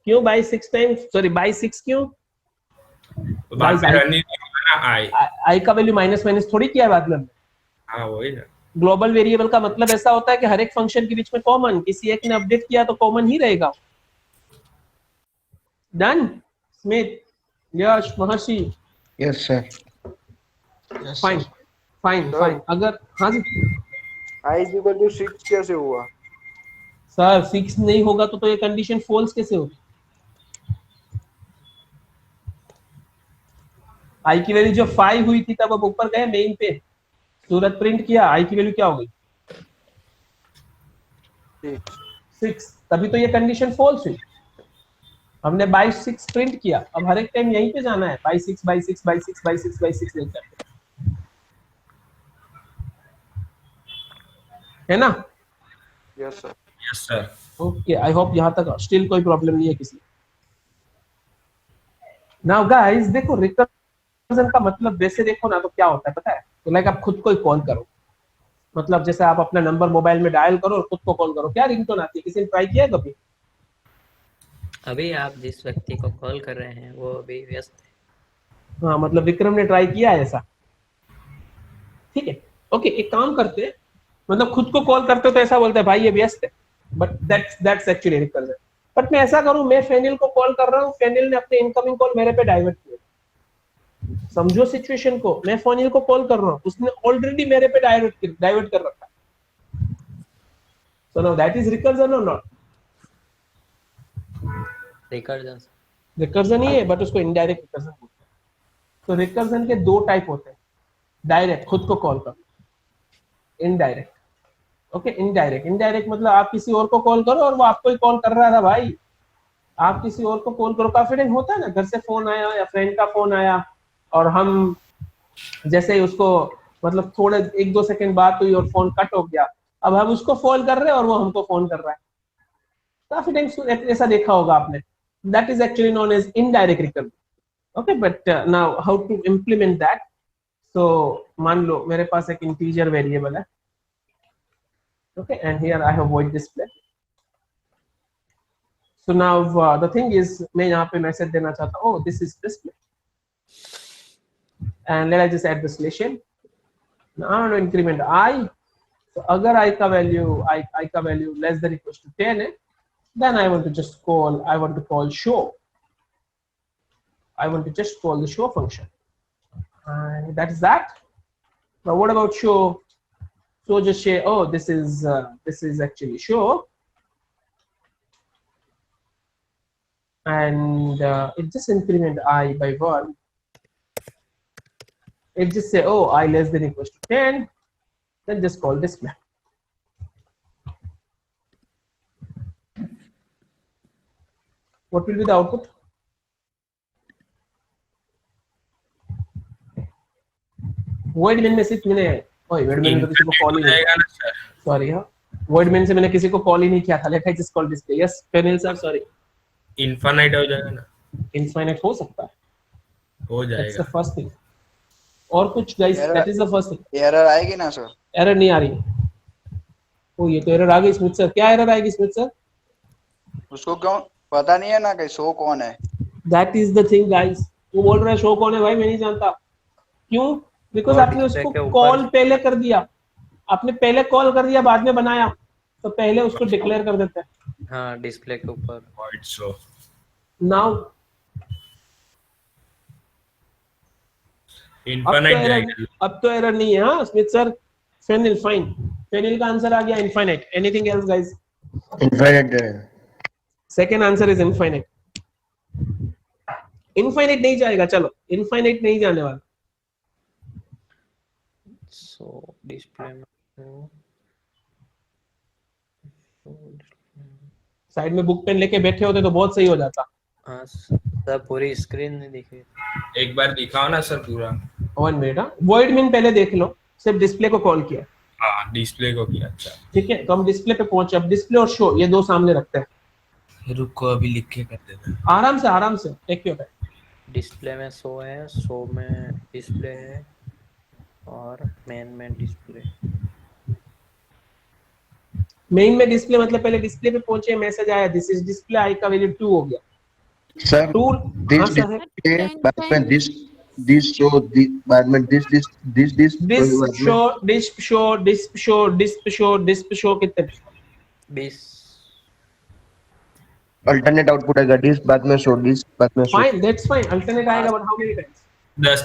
क्यों बाय 6 टाइम? सॉरी बाय 6 क्यों? बाद में रन ही नहीं होगा ना आई। आई का वैल्यू माइनस माइनस थोड़ी किया है बाद में। हाँ वही ना। ग्लोबल वेरिएबल का मतलब ऐसा होता है कि हर एक फंक्शन के बीच में कॉमन, किसी एक ने अपडेट किया तो कॉमन ही रहेगा। डन। स्मिथ, यश, महर्षि। Yes sir. Yes, fine sir. Fine Sir. Fine. अगर हाँ जी I is equal to 6 कैसे हुआ? सर 6 नहीं होगा तो ये कंडीशन फॉल्स कैसे होगी? आई की वैल्यू जब 5 हुई थी तब अब ऊपर गए मेन पे, सूरत प्रिंट किया, आई की वैल्यू क्या हो गई? 6। तभी तो ये कंडीशन फॉल्स हुई। हमने बाय 6 प्रिंट किया, अब हर एक टाइम यहीं पे जाना है, bye 6 bye 6 bye 6 bye 6 bye 6 लेकर, है ना? Yes sir. Yes sir. Okay I hope यहाँ तक स्टिल कोई प्रॉब्लम नहीं है किसी। नाउ गाइस देखो रिकर्जन का मतलब वैसे देखो ना तो क्या होता है पता है? तो लाइक आप खुद को ही कॉल करो, मतलब जैसे आप अपना नंबर मोबाइल में डायल करो और खुद को कॉल करो। क्या रिंगटोन आती है? किसी ने ट्राई किया है कभी? अभी आप जिस व्यक्ति को कॉल कर रहे हैं वो अभी व्यस्त है। हाँ मतलब विक्रम ने ट्राई किया है ऐसा, ठीक है। ओके एक काम करते हैं, मतलब खुद को कॉल करते हो तो ऐसा बोलते हैं भाई ये व्यस्त है, but that's actually recursion. But मैं ऐसा करूं, मैं फेनिल को कॉल कर रहा हूं, फेनिल ने अपने इनकमिंग कॉल मेरे पे डाइवर्ट किया, समझो सिचुएशन को। मैं फेनिल को कॉल कर रहा हूं, उसने ऑलरेडी मेरे पे डाइवर्ट कर रखा है। So now that is recursion और नॉट? रिकर्जन रिकर्जन ही है, बट उसको इनडायरेक्ट रिकर्जन बोलते हैं। तो रिकर्जन के दो टाइप होते हैं, डायरेक्ट खुद को कॉल करना, इनडायरेक्ट। ओके इनडायरेक्ट मतलब आप किसी और को कॉल करो और वो आपको ही कॉल कर रहा था भाई, आप किसी और को कॉल करो। काफी टाइम होता है ना, घर से फोन आया या फ्रेंड का फोन आया और हम जैसे ही उसको मतलब थोड़े 1-2 सेकंड बात हुई और फोन कट हो गया, अब हम उसको फोन कर रहे हैं और वो हमको फोन कर रहा है। काफी टाइम ऐसा देखा होगा आपने। That is actually known as indirect recursion. Okay but now how to implement that. तो मान लो मेरे पास एक इंटीजर वेरिएबल है, okay, and here I have void display. So now the thing is, मैं यहाँ पे मैसेज देना चाहता हूँ, this is display, and let I just add the selection. Now I want to increment I. So अगर I का value less than equals to 10 है, then I want to just call, I want to call show. I want to just call the show function, and that is that. Now what about show? So just say, oh, this is actually show, and it just increment I by 1. It just say, oh, I less than equals to 10, then just call display. What will be the output? void main में सिर्फ मैंने void main तो किसी को call ही नहीं जाएगा ना sir. Sorry हाँ void main से मैंने किसी को कॉल ही नहीं किया था। Let I just call display. Yes Fenil sir, sorry. Infinite हो जाएगा ना? इनफाइनाइट हो सकता है, हो दैट्स द जाएगा। First thing. और कुछ guys, that is the first thing. Error आएगी ना सर? एरर नहीं आ रही। ओ ये तो एरर आ गई स्मिथ सर। क्या एरर आएगी स्मिथ सर? उसको क्यों पता नहीं है ना कि शो कौन है? That is the thing guys. वो बोल रहा है शो कौन है भाई, मैं नहीं जानता। क्यों? बिकॉज और आपने display उसको के ऊपर- कॉल पहले कर दिया, आपने पहले कॉल कर दिया बाद में बनाया, तो पहले उसको डिक्लेयर कर देते हैं। हाँ डिस्प्ले के ऊपर void show। नाउ इनफाइनाइट जाएगा। अब तो एरर नहीं है। हाँ स्मिथ सर, फेनिल फाइन, फेनिल का आंसर आ गया infinite. Anything else guys? Infinite second answer is infinite. Infinite नहीं जाएगा, चलो इनफाइनाइट नहीं जाने वाला। सो डिस्प्ले में साइड में बुक पेन लेके बैठे होते तो बहुत सही हो जाता। हाँ सर पूरी स्क्रीन नहीं दिख रही। एक बार दिखाओ ना सर पूरा। 1 मिनट। हाँ void main पहले देख लो, सिर्फ डिस्प्ले को कॉल किया, हाँ डिस्प्ले को किया। अच्छा ठीक है। तो हम डिस्प्ले पे पहुंचे। अब डिस्प्ले और शो ये दो सामने रखते हैं। रुको अभी लिख के कर देते हैं। आराम से टेक योर टाइम। डिस्प्ले में शो है, शो में डिस्प्ले है और मेन में डिस्प्ले। मेन में डिस्प्ले मतलब पहले डिस्प्ले पे पहुंचे, मैसेज आया दिस इज डिस्प्ले, आई का वैल्यू 2 हो गया। सर 2 दिस हाँ सर है। डिस्प्ले बाद में दिस शो बाद में दिस शो कितने? 20 अल्टरनेट आउटपुट आएगा। डिस बाद में शो, डिस बाद में show. Fine, that's fine. Alternate आएगा बट हाउ मेनी टाइम्स?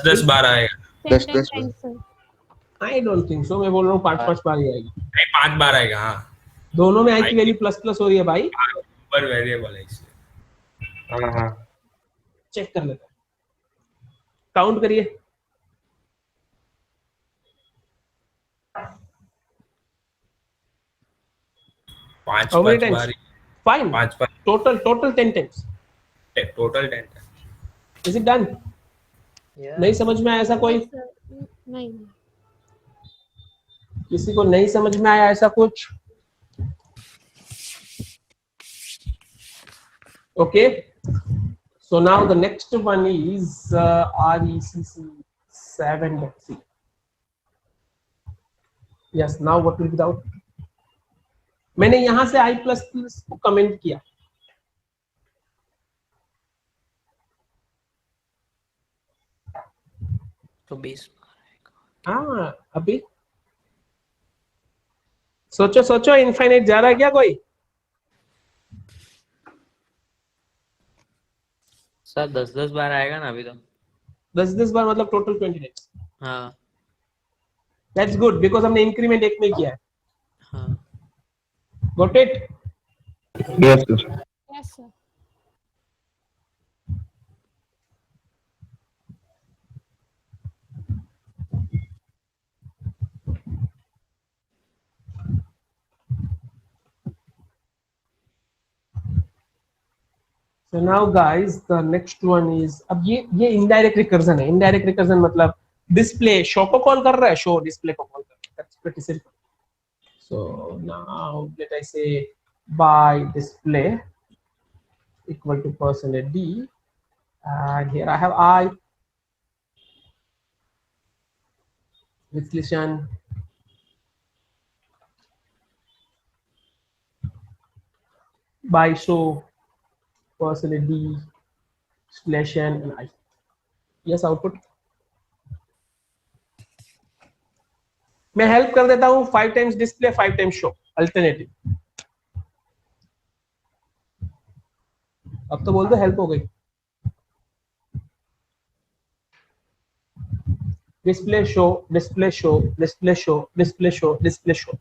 10 बार आएगा। 10 times, sir. I don't think so. मैं बोल रहा हूँ 5 बार ही आएगी। नहीं 5 बार आएगा। हाँ दोनों में आई की वैल्यू प्लस हो रही है भाई। ऊपर वेरिएबल है इसलिए। हां चेक कर लेते हैं, काउंट करिए। पांच How many पांच times? Bar. Fine. 5 bar Total 10 times. Total 10। Is it done? नहीं समझ में आया ऐसा कोई? Sir, नहीं। किसी को नहीं समझ में आया ऐसा कुछ? Okay. So now the next one is RECC 7.c. Yes. Now what will be the output? मैंने यहां से I++ को कमेंट किया, तो 20 हाँ अभी सोचो सोचो, इनफाइनाइट जा रहा है क्या कोई? सर 10-10 बार आएगा ना अभी तो। 10-10 बार मतलब टोटल 29। हाँ दैट्स गुड बिकॉज हमने इंक्रीमेंट एक में किया है। हाँ got it? Yes sir. Yes, sir. So now guys, the next one is, अब ये इनडायरेक्ट रिकर्जन है। इनडायरेक्ट रिकर्जन मतलब डिस्प्ले शो को कॉल कर रहा है, शो डिस्प्ले को कॉल कर रहा है। That's pretty simple. So now let I say by display equal to percentage d, and here I have I विश्लेषण by show percentage d slash n and I. Yes, output. मैं help कर देता हूँ 5 times display 5 times show alternative. अब तो बोल दो help हो गई। Display show display show display show display show display show.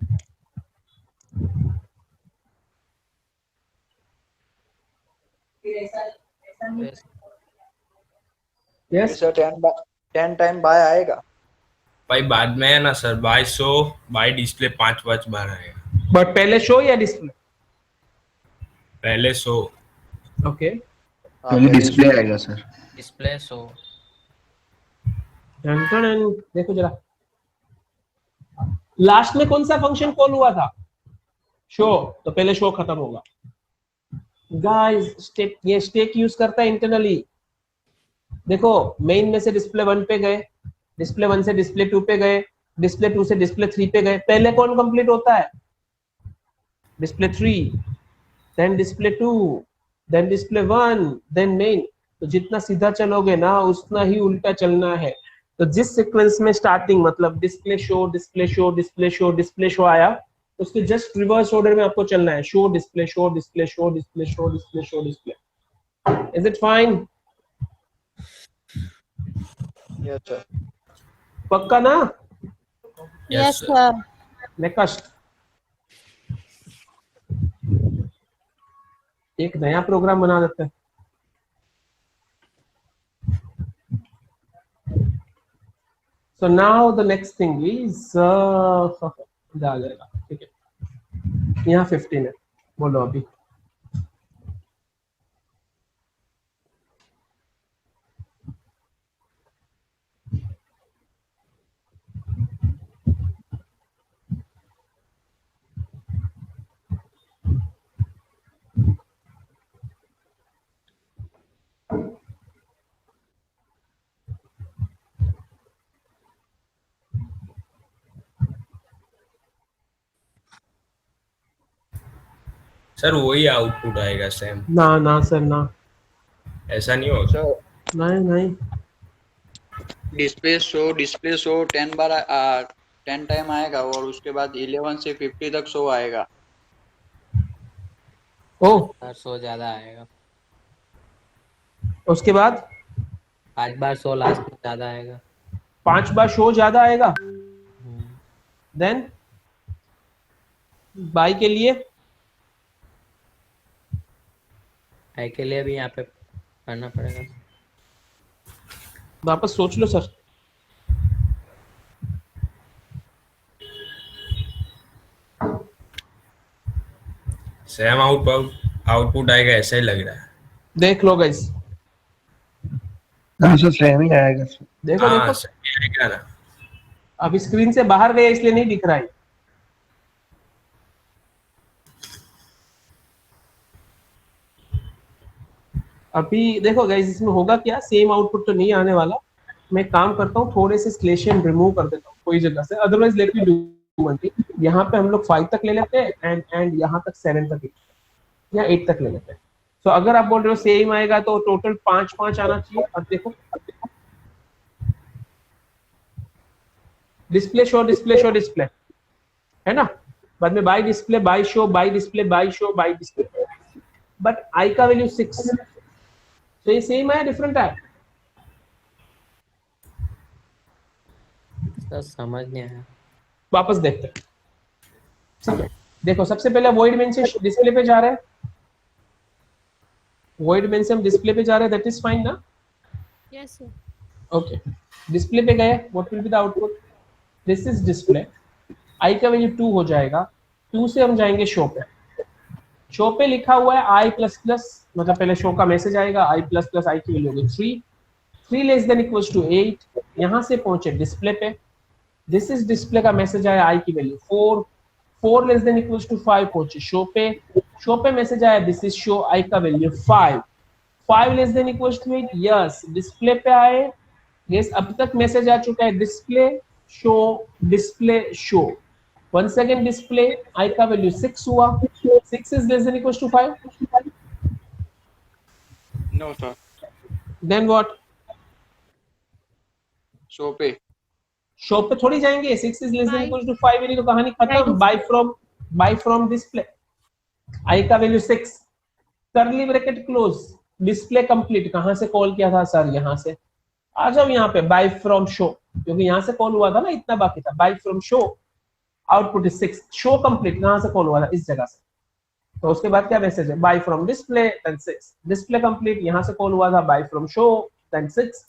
Yes sir 10 time bye आएगा। भाई बाद में है ना sir, bye show by display 5 बार आएगा। बट पहले शो या डिस्प्ले? पहले शो। ओके पहले डिस्प्ले आएगा सर। Display show. देखो जरा लास्ट में कौन सा फंक्शन कॉल हुआ था? शो, तो पहले शो खत्म होगा। गाइस स्टेक, ये स्टेक यूज करता है इंटरनली। देखो मेन में से डिस्प्ले 1 पे गए, डिस्प्ले 1 से डिस्प्ले 2 पे गए, डिस्प्ले 2 से डिस्प्ले 3 पे गए। पहले कौन कंप्लीट होता है? Display 3, then display 2, then display 1, then main. तो जितना सीधा चलोगे ना उतना ही उल्टा चलना है। तो जिस सीक्वेंस में स्टार्टिंग मतलब display show display show display show display show आया, उसके जस्ट रिवर्स ऑर्डर में आपको चलना है। Show display show display show display show display show display. Is it fine? Yes sir. पक्का ना? Yes, sir. नेक्स्ट एक नया प्रोग्राम बना देते हैं। So now the next thing is आ जाएगा, ठीक है। यहाँ 15 है, बोलो अभी। सर वही आउटपुट आएगा सेम? ना ना सर ना, ऐसा नहीं होगा। सर नहीं नहीं। डिस्प्ले शो 10 बार 10 टाइम आएगा और उसके बाद 11 से 50 तक शो आएगा। ओ सर शो ज्यादा आएगा। उसके बाद 5 बार शो लास्ट में ज्यादा आएगा। 5 बार शो ज्यादा आएगा। देन बाई के लिए आई के लिए भी यहाँ पे करना पड़ेगा। वापस सोच लो सर। सेम आउटपुट आएगा ऐसा ही लग रहा है। देख लो गाइस, हाँ सर सेम ही आएगा सर। देखो हाँ देखो सही आएगा ना। अभी स्क्रीन से बाहर गए इसलिए नहीं दिख रहा है। अभी देखो गाइस, इसमें होगा क्या, सेम आउटपुट तो नहीं आने वाला। मैं काम करता हूँ, थोड़े से स्लेशन रिमूव कर देता हूँ कोई जगह से। Otherwise let me do one thing, यहाँ पे हम लोग 5 तक ले लेते हैं एंड यहाँ तक 7 तक या 8 तक ले लेते हैं। तो अगर आप बोल रहे हो सेम आएगा तो टोटल 5 आना चाहिए। अब देखो display show display show display, है ना। बाद में bye display bye show by display bye show by डिस्प्ले, बट आई का वैल्यू 6, तो ये सेम है डिफरेंट है? सर समझ नहीं आया। वापस देखते हैं, ठीक है। देखो सबसे पहले वॉइड मेन से डिस्प्ले पे जा रहे हैं, वॉइड मेन से हम डिस्प्ले पे जा रहे हैं, दैट इज फाइन ना। Yes, sir. ओके, डिस्प्ले पे गए, what will be the output? This is display, I का वैल्यू 2 हो जाएगा, 2 से हम जाएंगे शो पे। शो पे लिखा हुआ है आई प्लस प्लस, मतलब पहले शो का मैसेज आएगा, आई प्लस प्लस आई की वैल्यू होगी 3, 3 लेस देन इक्वल्स टू 8, यहाँ से पहुंचे डिस्प्ले पे, दिस इज डिस्प्ले का मैसेज आया आई की value 4, 4 less than equals to 5 पहुंचे शो पे, शो पे मैसेज आया दिस इज शो, आई का value 5, 5 less than equals to 8, yes display पे आए, यस अब तक मैसेज आ चुका है display show, once again display, I का वैल्यू 6 हुआ, 6 is less than equals to 5, no sir, then what? Show पे शो पे थोड़ी जाएंगे, 6 is less than By- equals to 5 यानी तो कहानी खत्म, by from display, I का value 6, curly bracket close, display complete, कहां से कॉल किया था सर? यहां से, आ जाओ यहाँ पे बाय फ्रॉम शो, क्योंकि यहाँ से कॉल हुआ था ना, इतना बाकी था, bye from show, output is 6, show complete कहां से कॉल हुआ था? इस जगह से, तो उसके बाद क्या मैसेज है? Bye from display then 6, display complete यहां से कॉल हुआ था, bye from show then 6,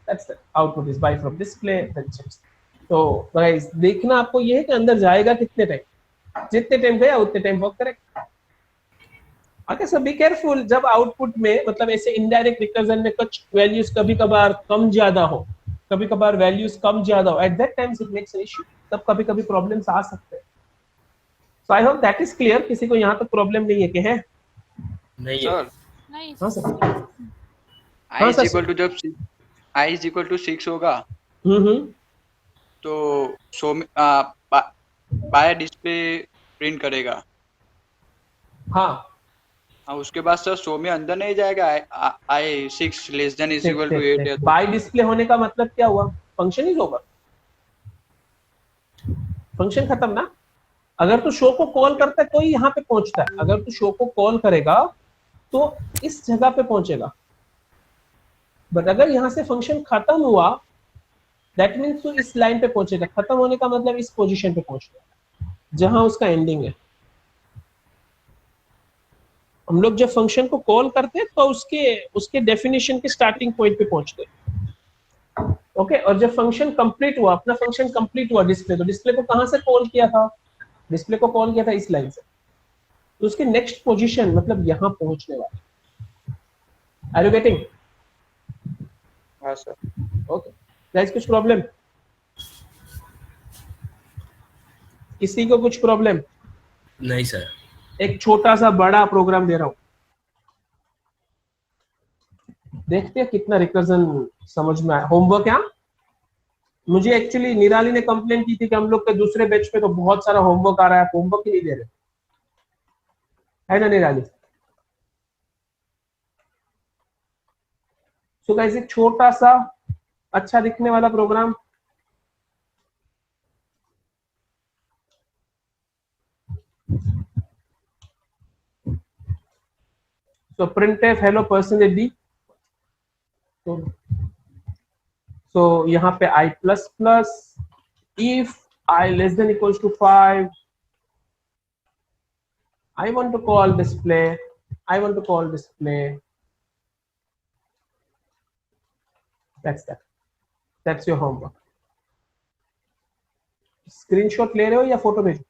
that's it, output is bye from display then 6। तो गाइस देखना आपको ये है कि अंदर जाएगा कितने टाइम, जितने टाइम गया उतने time work correct. Okay so be careful, जब आउटपुट में मतलब ऐसे इनडायरेक्ट रिकर्जन में कुछ वैल्यूज कभी कभार कम ज्यादा हो, कभी कभार वैल्यूज कम ज्यादा हो, at that times it makes an issue, तब कभी कभी प्रॉब्लम्स आ सकते हैं। So I hope that is clear, किसी को यहाँ तक प्रॉब्लम नहीं है कि है? नहीं है। Sir, Nice. हाँ सर, आई हाँ, इज सर। इक्वल टू जब आई इज इक्वल टू 6 होगा तो शो में बाय डिस्प्ले प्रिंट करेगा, हाँ हाँ उसके बाद सर शो में अंदर नहीं जाएगा, I 6 less than is equal to 8 है तो बाय डिस्प्ले होने का मतलब क्या हुआ? फंक्शन इज ओवर, फंक्शन खत्म ना। अगर तू शो को कॉल करता है तो ही यहाँ पे पहुंचता है, अगर तू शो को कॉल करेगा तो इस जगह पे पहुंचेगा, बट अगर यहाँ से फंक्शन खत्म हुआ दैट मीन्स तू इस लाइन पे पहुंचेगा, खत्म होने का मतलब इस पोजीशन पे पहुंचेगा जहां उसका एंडिंग है। हम लोग जब फंक्शन को कॉल करते हैं तो उसके डेफिनेशन के स्टार्टिंग पॉइंट पे पहुंचते हैं, ओके। और जब फंक्शन कंप्लीट हुआ, अपना फंक्शन कंप्लीट हुआ डिस्प्ले, तो डिस्प्ले को कहां से कॉल किया था? डिस्प्ले को कॉल किया था इस लाइन से, तो उसके नेक्स्ट पोजीशन मतलब यहां पहुंचने वाला। Are you getting? हाँ सर, ओके गाइस, कुछ प्रॉब्लम? किसी को कुछ प्रॉब्लम? नहीं सर। एक छोटा सा बड़ा प्रोग्राम दे रहा हूं, देखते हैं कितना रिकर्जन समझ में आया। होमवर्क है, मुझे एक्चुअली निराली ने कंप्लेन की थी कि हम लोग के दूसरे बैच पे तो बहुत सारा होमवर्क आ रहा है, आप होमवर्क ही नहीं दे रहे, है ना निराली? सो गाइस एक छोटा सा अच्छा दिखने वाला programme, so printf hello percentage d, so यहाँ पे i plus plus, if I less than equals to 5, I want to call display, that's your homework। Screenshot ले रहे हो या फोटो भेजो?